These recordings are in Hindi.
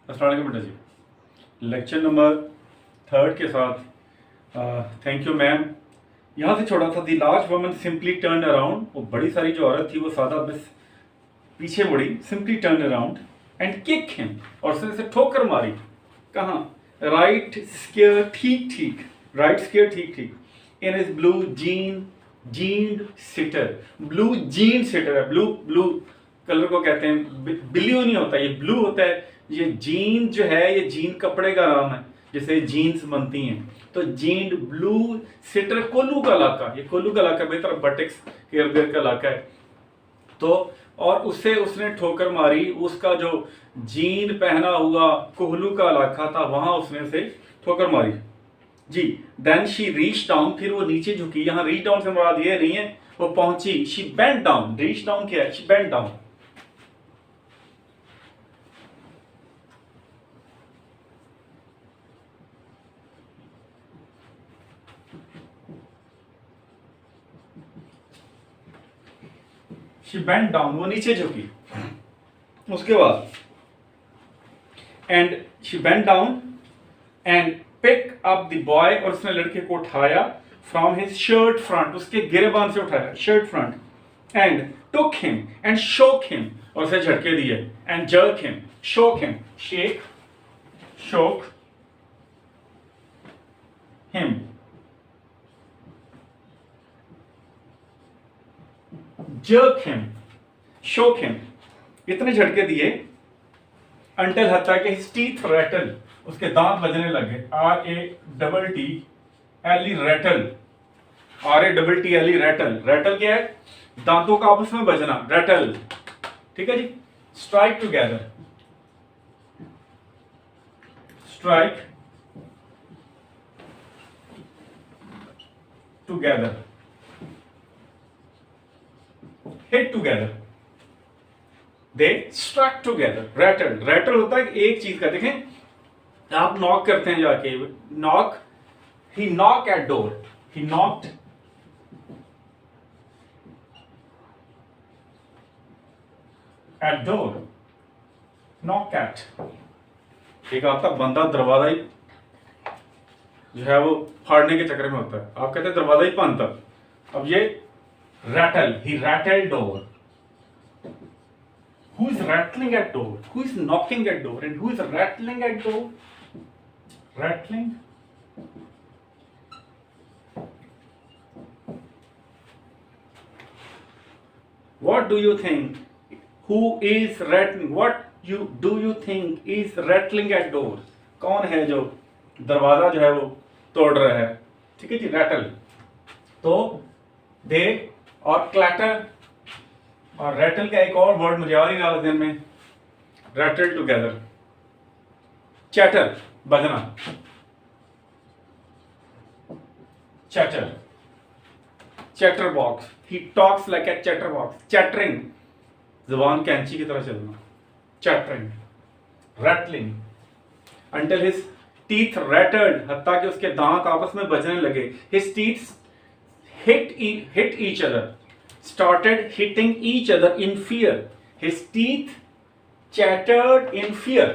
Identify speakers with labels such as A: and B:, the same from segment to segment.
A: अस्सलाम वालेकुम बेटा जी। लेक्चर नंबर 3 के साथ थैंक यू मैम। यहाँ से छोड़ा था the large woman simply turn around. वो बड़ी सारी जो औरत थी वो सादा बस पीछे मुड़ी, simply turn around and kick him, और उसने उसे ठोकर मारी। कहाँ? राइट स्केयर ठीक ठीक, राइट स्केयर ठीक ठीक, in is blue jean sitter. Blue jean sitter है, ब्लू ब्लू कलर को कहते हैं, ब्लू नहीं होता, ये ब्लू होता है। ये जीन जो है ये जीन कपड़े का नाम है, जैसे जीन्स बनती हैं। तो जीन ब्लू सिटर कोल्लू का इलाका, ये कोल्लू का इलाका बेहतर बटेक्स के इर्द गिर्द का इलाका है। तो और उससे उसने ठोकर मारी, उसका जो जीन पहना हुआ कोहलू का इलाका था वहां उसने उसे ठोकर मारी जी। देन शी रीच डाउन, फिर वो नीचे झुकी। यहाँ रीच डाउन से मुराद ये नहीं है वो पहुंची। She bent down, reach down क्या है? She bent down. She bent down, वो नीचे झुकी। उसके बाद and she bent down and pick up the boy, और उसने लड़के को उठाया फ्रॉम हिज शर्ट फ्रंट, उसके गिरेबान से उठाया, shirt front, and took him and शोक हिम, और उसे झटके दिए, एंड जर्क हिम, शोक हिम, शेक, शोक हिम, जर्क हिम, शोक हिम, इतने झटके दिए अंटिल हत्ता के हिज टीथ रैटल, उसके दांत बजने लगे। RATTLE rattle, RATTLE rattle. Rattle क्या है? दांतों का आपस में बजना, रैटल। ठीक है जी। Strike together, strike together, hit together, they struck together. Rattle, rattle होता है एक चीज का। देखें आप नॉक करते हैं जाके, नॉक, ही नॉक एट डोर, ही knocked eight door, knock eight. एक आपका बंदा दरवाजा ही जो है वो फाड़ने के चक्कर में होता है, आप कहते हैं दरवाजा ही फाड़ता। अब ये rattle, he rattle door. Who is rattling at door? Who is knocking at door? And who is rattling at door? Rattling. What do you think? Who is rattling? Do you think is rattling at door? कौन है जो दरवाजा जो है वो तोड़ रहा है? ठीक है जी, रैटल। तो दे और क्लैटर, और रैटल का एक और वर्ड मुझे और ही रहा दिन में, रैटल टुगेदर, चैटर, बजना, chatter, chatter box. He talks like a chatter box, chattering, जुबान कैंची की तरह चलना, chattering, rattling, until his teeth rattled, हत्ता कि उसके दांत आपस में बजने लगे। His teeth hit each other, started hitting each other in fear. His teeth chattered in fear.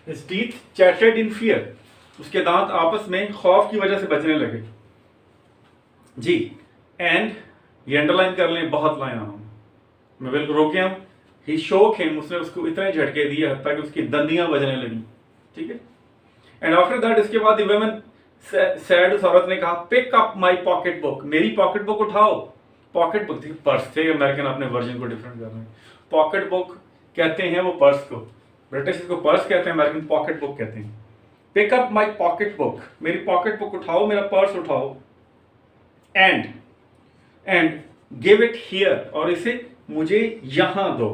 A: His teeth chattered in fear. उसके दांत आपस में खौफ की वजह से बजने लगे जी। एंड ये अंडरलाइन कर लें, बहुत लाइन मैं बिल्कुल रोक गया हूं। ही शोक हिम, उसने उसको इतने झटके दिए हत्ता कि उसकी दंदियां बजने लगी। ठीक है। एंड आफ्टर दैट, इसके बाद वुमेन सैड, उस औरत ने कहा, pick up my pocket book, मेरी पॉकेट बुक उठाओ। पॉकेट बुक थी, पर्स थे, अमेरिकन अपने वर्जन को डिफरेंट कर रहे हैं। पॉकेट बुक कहते हैं वो पर्स को, ब्रिटिश इसको पर्स कहते हैं, अमेरिकन पॉकेट बुक कहते हैं। Pick up my pocket book, मेरी पॉकेट बुक उठाओ, मेरा पर्स उठाओ। एंड गिव इट हियर, और इसे मुझे यहां दो।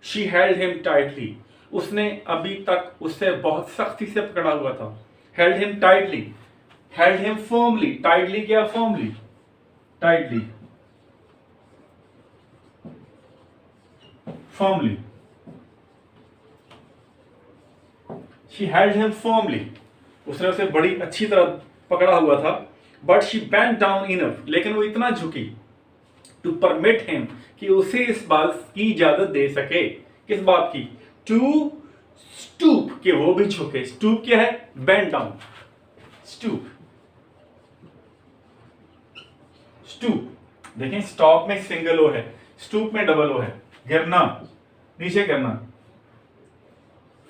A: शी हेल्ड हिम टाइटली, उसने अभी तक उससे बहुत सख्ती से पकड़ा हुआ था। Held him tightly, held him firmly, tightly क्या? Firmly, tightly, firmly, she held him firmly, उसने उसे बड़ी अच्छी तरह पकड़ा हुआ था, but she bent down enough, लेकिन वो इतना झुकी, टू परमिट हिम, कि उसे इस बात की इजाजत दे सके, किस बात की, टू स्टूप, कि वो भी झुके। स्टूप क्या है, बेंट डाउन, स्टूप, स्टूप। देखें स्टॉप में सिंगल ओ है, स्टूप में डबल ओ है, गिरना, नीचे गिरना,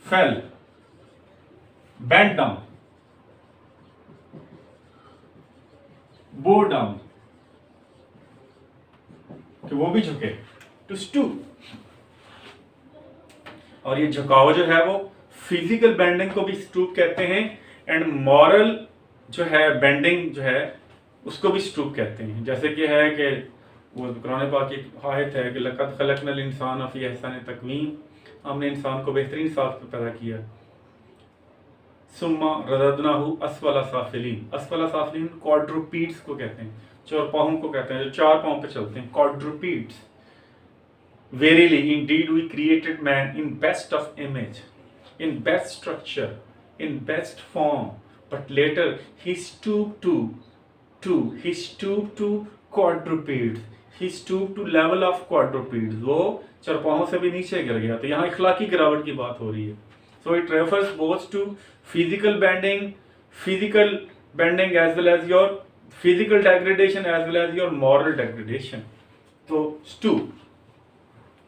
A: फेल, बेंट डाउन, बो डाउन, कि वो भी झुके, टू स्टूप। और ये झुकाव जो है वो फिजिकल बेंडिंग को भी स्टूप कहते हैं, एंड मॉरल जो है बेंडिंग जो है उसको भी स्टूप कहते हैं। जैसे कि है कि वो कुरान पाक की आयत है कि लक़द खलक़नल इंसान फ़ी अहसन तक़वीम, हमने इंसान को बेहतरीन साफ पैदा किया, सुम्मा रददनाहु अस्फला साफिलीन, अस्फला साफिलीन क्वाड्रूपीड्स को कहते हैं, चौपाहों को कहते हैं, जो चार पांव पे चलते हैं, क्वाड्रूपीड्स। Verily, indeed, we created man in best of image, in best structure, in best form. But later he stooped to quadrupeds. He stooped to level of quadrupeds. वो चरपाहों से भी नीचे गिर गया। तो यहाँ इखलाकी गिरावट की बात हो रही है। So it refers both to physical bending as well as your physical degradation as well as your moral degradation. तो stoop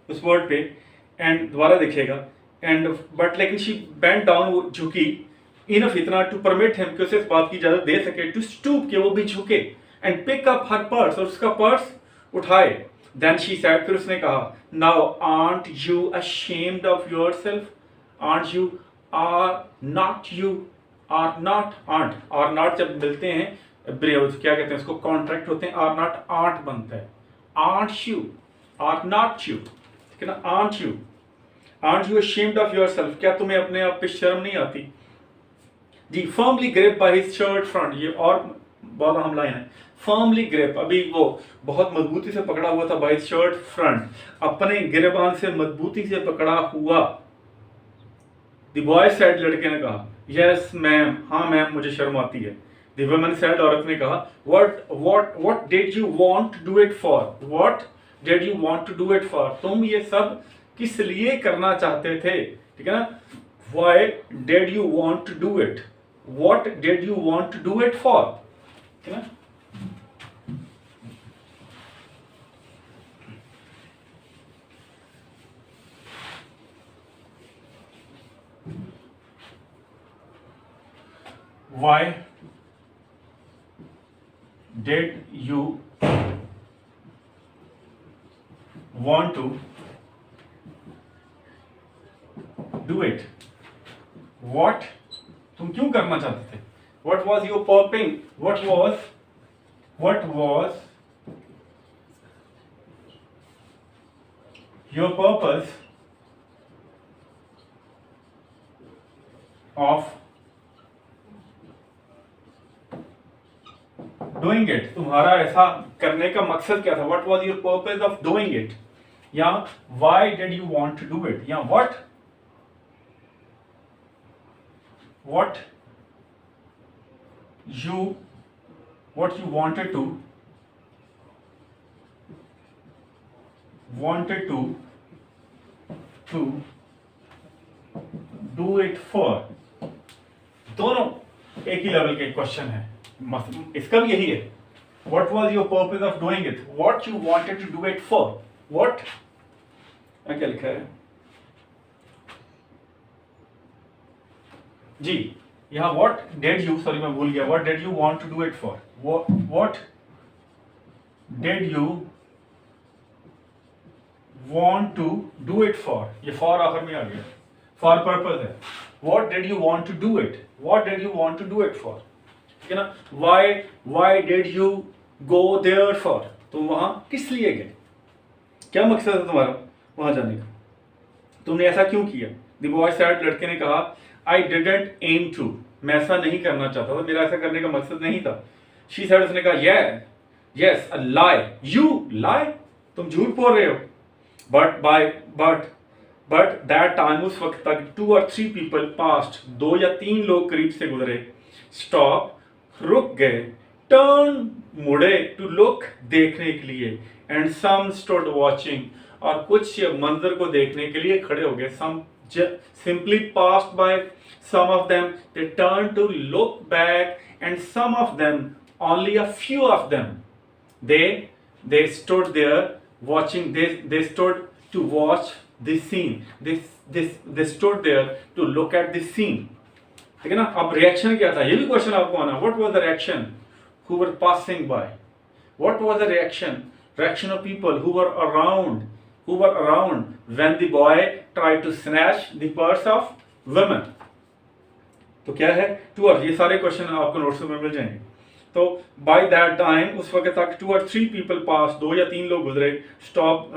A: उस वर्ड पे, एंड दोबारा देखिएगा, एंड बट लेकिन शी बेंट डाउन, वो झुकी, इनफ इतना, टू परमिट हिम, कि उसे इस बात की इजाजत दे सके, टू स्टूप, के वो भी झुके, and pick up her purse, और उसका पर्स उठाए। देन शी सेड, फिर उसने कहा, now art you ashamed of yourself, art you, are not you, are not, are not जब मिलते हैं क्या कहते हैं उसको, कॉन्ट्रैक्ट होते हैं, आर नॉट आर्ट बनता है, art you, are not you, ठीक है ना, aren't you ashamed of yourself, क्या तुम्हें अपने आप पे शर्म नहीं आती जी। firmly gripped by his shirt front, ये और बहुत अहम लाइन है, firmly grip, अभी वो बहुत मजबूती से पकड़ा हुआ था, by his shirt front, अपने गिरेबान से मजबूती से पकड़ा हुआ। the boy said, लड़के ने कहा, yes मैम, हाँ मैम मुझे शर्म आती है। the woman said, औरत ने कहा, what did you want to do it for, what did you want to do it for, तुम ये सब किस लिए करना चाहते थे, ठीक है ना, why did you want to do it, what did you want to do it for, ठीक है ना। why did you want to do it, what, तुम क्यों करना चाहते थे, what was your purpose, what was your purpose of doing it, तुम्हारा ऐसा करने का मकसद क्या था, what was your purpose of doing it, या why did you want to do it, या what you wanted to do it for, दोनों एक ही लेवल के क्वेश्चन है, इसका भी यही है, what was your purpose of doing it, what you wanted to do it for, what, क्या लिखा है जी यहाँ, what did you, सॉरी मैं भूल गया, what did you want to do it for, what did you want to do it for, ये for आखिर में आ गया, for purpose है, what did you want to do it, what did you want to do it for, ठीक है ना, why did you go there for, तुम वहां किस लिए गए, क्या मकसद है तुम्हारा वहां जाने का, तुमने ऐसा क्यों किया। The boy said, लड़के ने कहा, I didn't aim to, मैं ऐसा नहीं करना चाहता था, मेरा ऐसा करने का मकसद नहीं था। She said, उसने कहा, yes, a lie, you lie, तुम झूठ बोल रहे हो, बट दैट टाइम उस वक्त तक 2 or 3 people पास्ट, 2 या 3 लोग करीब से गुजरे, स्टॉप रुक गए, टर्न मुड़े टू लुक देखने के लिए, एंड सम स्टूड वॉचिंग और कुछ मंजर को देखने के लिए खड़े हो गए, सम simply passed by, some of them they turned to look back, and some of them, only a few of them, they stood there watching, they stood to watch this scene, they stood there to look at this scene. ठीक है ना. अब रिएक्शन क्या था, ये भी क्वेश्चन आपको आना. What was the reaction who were passing by? What was the reaction of people who were around when the boy tried to snatch the purse of women? तो क्या है, टू और, ये सारे क्वेश्चन आपको नोट्स में मिल जाएंगे. तो बाय दैट टाइम उस वक्त तक 2 or 3 people पास, 2 या 3 लोग गुजरे, स्टॉप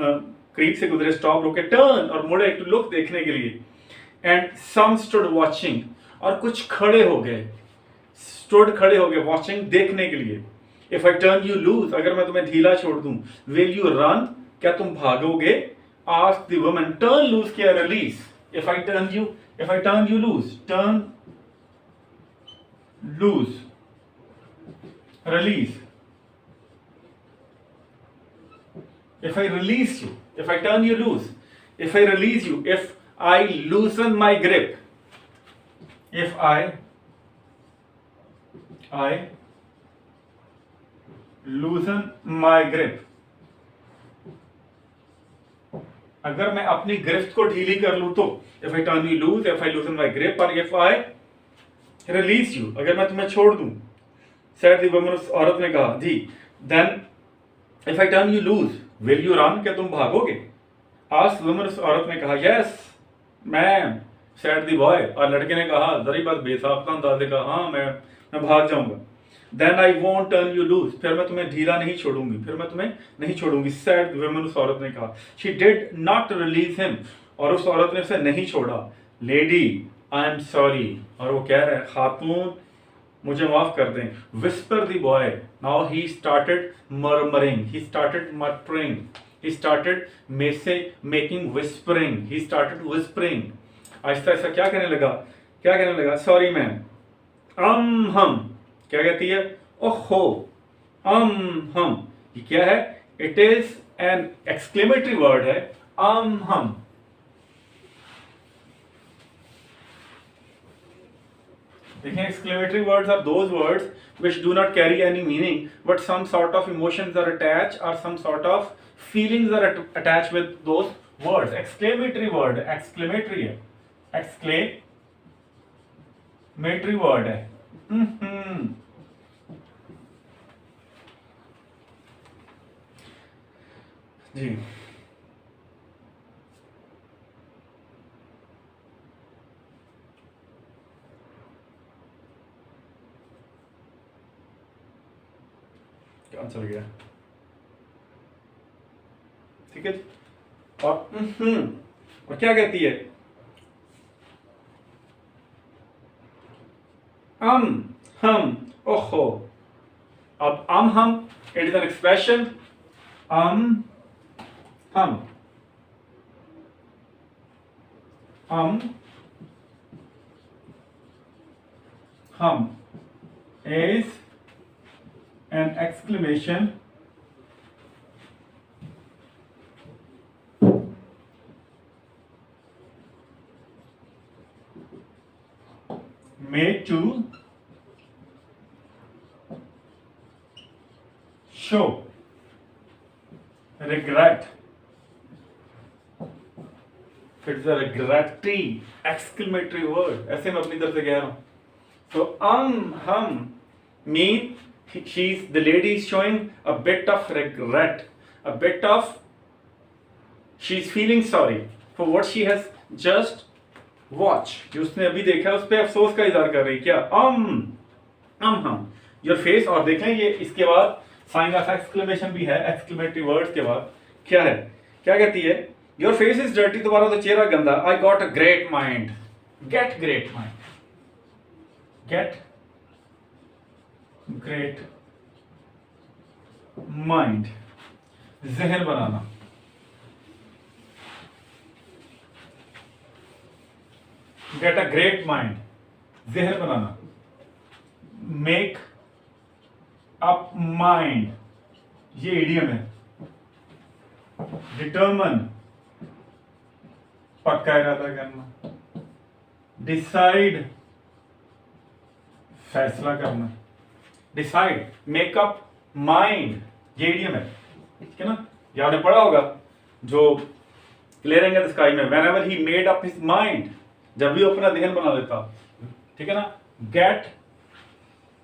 A: करीब से गुजरे, स्टॉप रुके, टर्न और मुड़े टू लुक देखने के लिए, एंड सम स्टूड वॉचिंग और कुछ खड़े हो गए, स्टूड खड़े हो गए, वॉचिंग देखने के लिए. If I turn you loose, अगर मैं तुम्हें ढीला छोड़ दूं, विल यू रन, क्या तुम भागोगे, ask the woman. Turn loose क्या, release. If I turn you loose, turn loose, release. If I release you, if I turn you loose, if I release you, if I loosen my grip, if I loosen my grip, अगर मैं अपनी गिरफ्त को ढीली कर लूं तो, if I turn you loose, if I loosen my grip, और इफ आई रिलीज यू, अगर मैं तुम्हें छोड़ दूं. सेड द वुमन, उस औरत ने कहा, जी. Then if I turn you loose, will you run, क्या तुम भागोगे. आस्क्ड द वुमन, उस औरत ने कहा, yes ma'am. Said the boy, और लड़के ने कहा जरी बात बेसाख्ता अंदाज से कहा, हाँ मैं भाग जाऊंगा. Then I won't turn you loose, फिर मैं तुम्हें ढीला नहीं छोड़ूंगी. सेड द वुमन, उस औरत ने कहा. She did not release him, और उस औरत ने उसे नहीं छोड़ा. लेडी आई एम सॉरी, और वो कह रहा है, खातून मुझे माफ कर दें. Whisper the boy, now he started murmuring, he started muttering, he started making whispering, he started whispering. Aahista Aahista क्या कहने लगा, सॉरी मैम, हम, क्या कहती है, ओहो, हम, ये क्या है, it is an exclamatory word है, हम. देखें, exclamatory words are those words which do not carry any meaning, but some sort of emotions are attached, or some sort of feelings are attached with those words. Exclamatory word, exclamatory है, exclamatory word है. जी. चल गया, ठीक है. और क्या कहती है, हम, ओहो. अब हम, इट इज एन एक्सप्रेशन, हम is an exclamation made to show regret. It's a regretty exclamatory word. ऐसे मैं अपनी तरफ से कह रहा हूं. So हम mean the lady is showing a bit of regret, she's feeling sorry for what she has just watched. जो उसने अभी देखा उस पे अफसोस का इजहार कर रही. क्या, हम your face. और देखें ये इसके बाद साइन ऑफ एक्सक्लेमेशन भी है, एक्सक्लेमेटरी वर्ड्स के बाद क्या है, क्या कहती है, योर फेस इज डर्टी, तुम्हारा तो चेहरा गंदा. I got a great mind, get great mind, जहन बनाना. गेट अ ग्रेट माइंड, जहन बनाना, मेक अप माइंड, ये इडियम है। डिटर्मन, पक्का इरादा करना। डिसाइड, फैसला करना। डिसाइड, मेक अप माइंड, ये इडियम है, ठीक है ना। ये आपने पढ़ा होगा जो क्लियरिंग द स्काई में, whenever he made up his mind, जब भी अपना ध्यान बना लेता, ठीक है ना। Get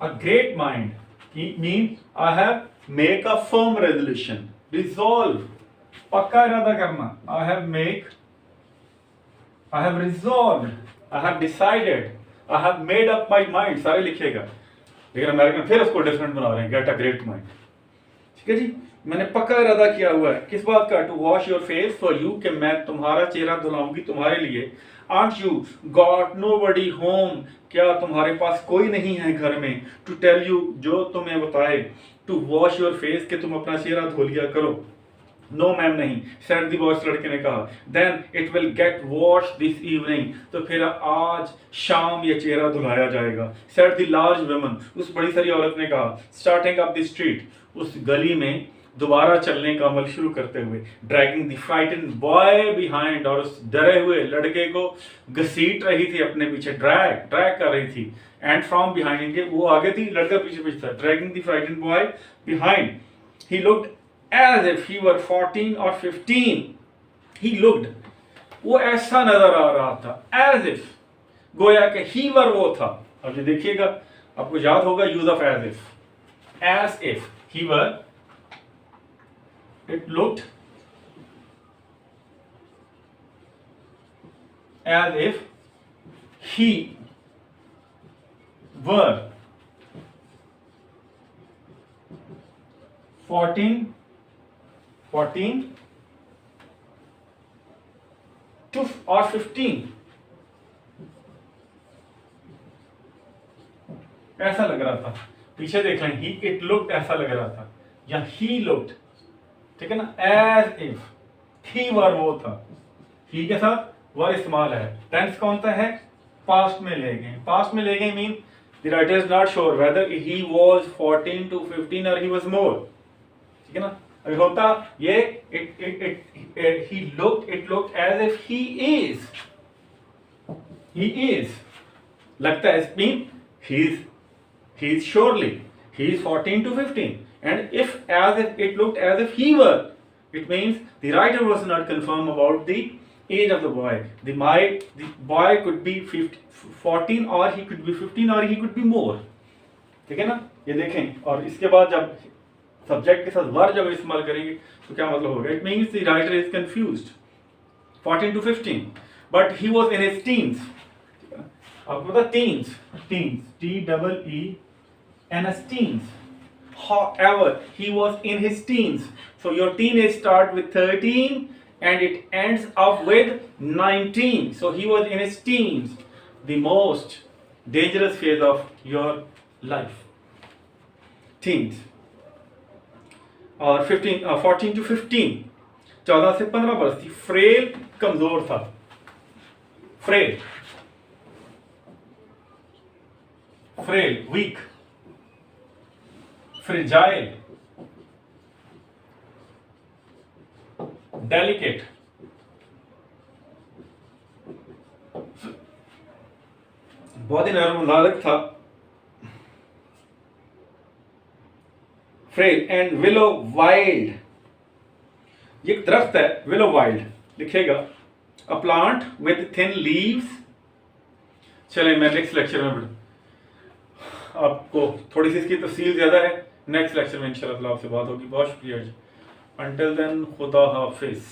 A: a great mind mean I have make a firm resolution, resolve, पक्का इरादा करना। I have resolve, I have decided, I have made up my mind, सारे लिखिएगा, लेकिन अमेरिकन फिर उसको डिफरेंट बना रहे हैं, गेट अ ग्रेट माइंड, ठीक है जी। मैंने पक्का इरादा किया हुआ है, किस बात का? To wash your face for you, कि मैं तुम्हारा चेहरा धुलाऊंगी तुम्हारे लिए। Ain't you got nobody home, क्या तुम्हारे पास कोई नहीं है घर में? टू टेल यू, जो तुम्हें बताए, टू वॉश योर फेस, कि तुम अपना चेहरा धो लिया करो। नो मैम नहीं, सेड द बॉयज, लड़के ने कहा। Then it will get wash this evening, तो फिर आज शाम ये चेहरा धुलाया जाएगा। सेड द लार्ज वुमन, उस बड़ी सारी औरत ने कहा। स्टार्टिंग अप द स्ट्रीट, उस गली में दोबारा चलने का अमल शुरू करते हुए। Dragging the frightened boy behind, और उस डरे हुए लड़के को घसीट रही थी अपने पीछे, ड्रैग कर रही थी। एंड फ्रॉम बिहाइंड, वो आगे थी, लड़का पीछे पीछे था। Dragging the frightened boy behind, he looked as if he were 14 or 15, he looked, वो ऐसा नजर आ रहा था, as if, गोया कि he were वो था। अब ये देखिएगा, आपको याद होगा use of as if he were, it looked as if he were 14 to or 15, ऐसा लग रहा था। पीछे देख लें, ही इट लुक्ड ऐसा लग रहा था, या ही लुक्ड, ठीक है ना। एज इफ, ही वर वो था, ही के साथ वर इस्तेमाल है। टेंस कौन सा है? पास्ट में ले गए। पास्ट में ले गए mean the writer is not sure whether he was 14 to 15 और ही वाज मोर, ठीक है ना। अभी होता ये he looked, it looked as if he is, लगता है, mean he is surely, he is 14 to 15, and if as if it looked as if he were, it means the writer was not confirmed about the age of the boy. The boy could be 14 or he could be 15 or he could be more, ठीक है ना। ये देखें, और इसके बाद जब सब्जेक्ट के साथ वर जब इस्तेमाल करेंगे तो क्या मतलब होगा? It means the writer is confused, 14 to 15, but he was in his teens. आपको पता teens, TEENS, teens. However, he was in his teens. So your teenage start with 13 and it ends up with 19. So he was in his teens, the most dangerous phase of your life. Teens. और 14 to 15, 14 से 15 वर्ष थी। फ्रेल, कमजोर था। फ्रेल, वीक, फ्रेजाइल, डेलिकेट, बहुत ही नरम नाजुक था। फ्रेल एंड विलो वाइल्ड, ये एक दरख्त है, विलो वाइल्ड लिखेगा। A plant with thin leaves. चलें, मैं नेक्स्ट लेक्चर में आपको थोड़ी सी इसकी तफसील ज्यादा है, नेक्स्ट लेक्चर में इंशाल्लाह आपसे बात होगी। बहुत शुक्रिया जी। अंटिल देन, खुदा हाफिज।